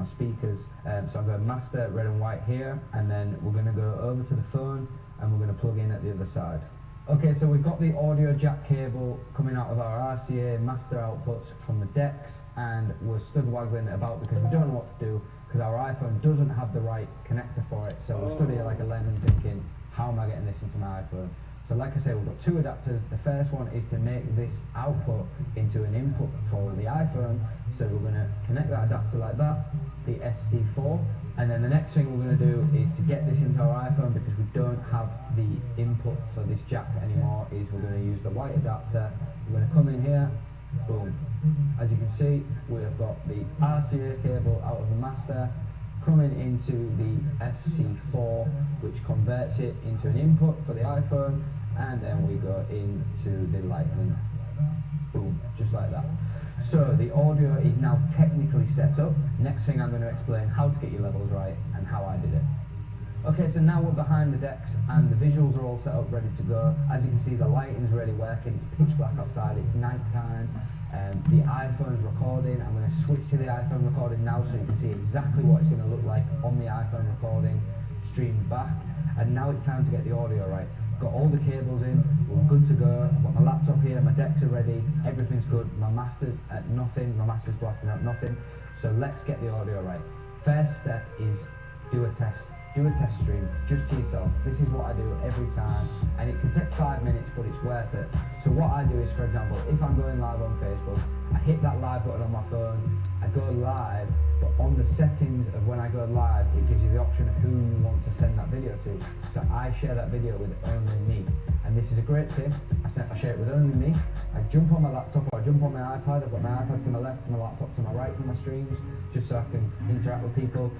my speakers. So I'm going master, red and white here, and then we're going to go over to the phone and we're going to plug in at the other side. Okay, so we've got the audio jack cable coming out of our RCA master outputs from the decks, and we're stood waggling it about because we don't know what to do, because our iPhone doesn't have the right connector for it. So we're stood here like a lemon thinking, how am I getting this into my iPhone? So like I say, we've got two adapters. The first one is to make this output into an input for the iPhone. So we're going to connect that adapter like that, the SC4, and then the next thing we're going to do is to get this into our iPhone, because we don't have the input for this jack anymore, is we're going to use the white adapter. We're going to come in here, boom. As you can see, we've got the RCA cable out of the master coming into the SC4, which converts it into an input for the iPhone, and then we go into the Lightning, boom, just like that. So the audio is now technically set up. Next thing I'm going to explain how to get your levels right and how I did it. Okay, so now we're behind the decks and the visuals are all set up, ready to go. As you can see, the lighting's really working. It's pitch black outside, it's night time. The iPhone's recording. I'm going to switch to the iPhone recording now so you can see exactly what it's going to look like on the iPhone recording, streamed back. And now it's time to get the audio right. Got all the cables in, we're good to go. I've got my laptop here, my decks are ready, everything's good. My master's at nothing, my master's blasting out nothing. So let's get the audio right. First step is do a test stream just to yourself. This is what I do every time, and it can take 5 minutes, but it's worth it. So what I do is, for example, if I'm going live on Facebook, I hit that live button on my phone, I go live, but on the settings of when I go live, it gives you the option of who you want to send that video to. So I share that video with only me. And this is a great tip. I share it with only me. I jump on my laptop or I jump on my iPad. I've got my iPad to my left, my laptop to my right for my streams, just so I can interact with people.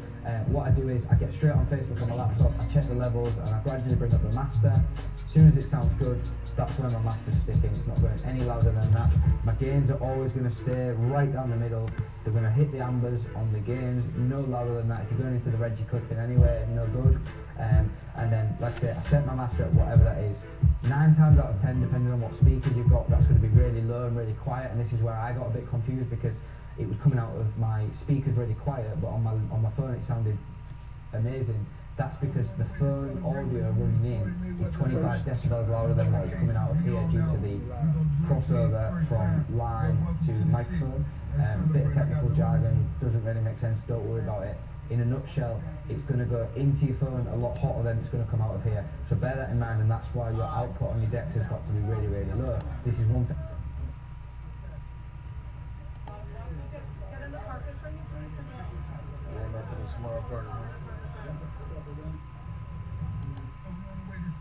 What I do is I get straight on Facebook on my laptop, I check the levels, and I gradually bring up the master. As soon as it sounds good, that's when my master's sticking. It's not going any louder than that. My gains are always going to stay right down the middle. They're going to hit the ambers on the gains, no louder than that. If you're going into the red, you're clicking anyway, no good. And then, like I say, I set my master at whatever that is. 9 times out of 10, depending on what speakers you've got, that's going to be really low and really quiet. And this is where I got a bit confused, because it was coming out of my speakers really quiet, but on my phone it sounded amazing. That's because the phone audio running in is 25 decibels louder than what's coming out of here due to the crossover from line to microphone. A bit of technical jargon, doesn't really make sense, don't worry about it. In a nutshell, it's going to go into your phone a lot hotter than it's going to come out of here. So bear that in mind, and that's why your output on your decks has got to be really, really low. This is one thing.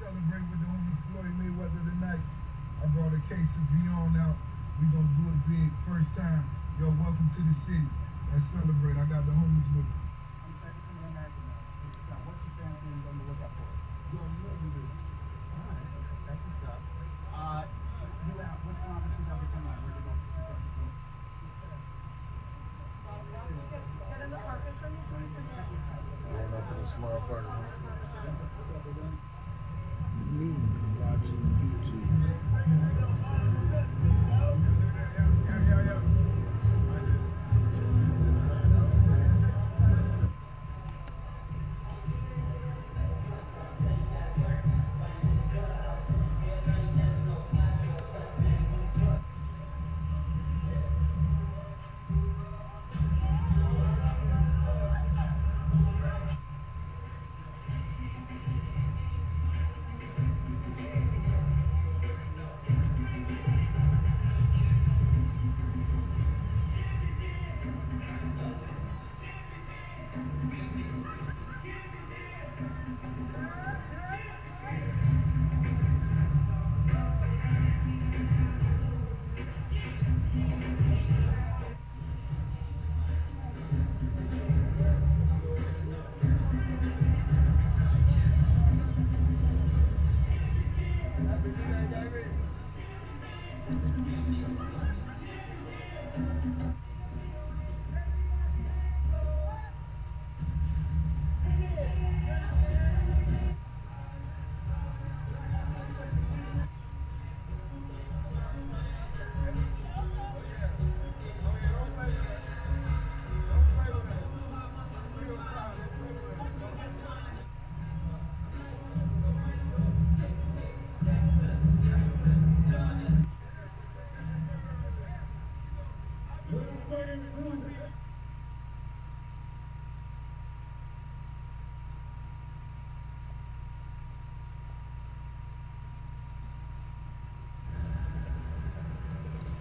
Celebrate with the homie Floyd Mayweather tonight. I brought a case of Beyond out. We gonna do it big, first time. Yo, welcome to the city. Let's celebrate. I got the homies with me. What's your family on the lookout for? Yo, you know you do. Alright, that's what's up. You out, what's going on with 2009? Where you going for 2020? Get in the parking for me, please. Rolling up in a small apartment. Me watching YouTube. Yeah.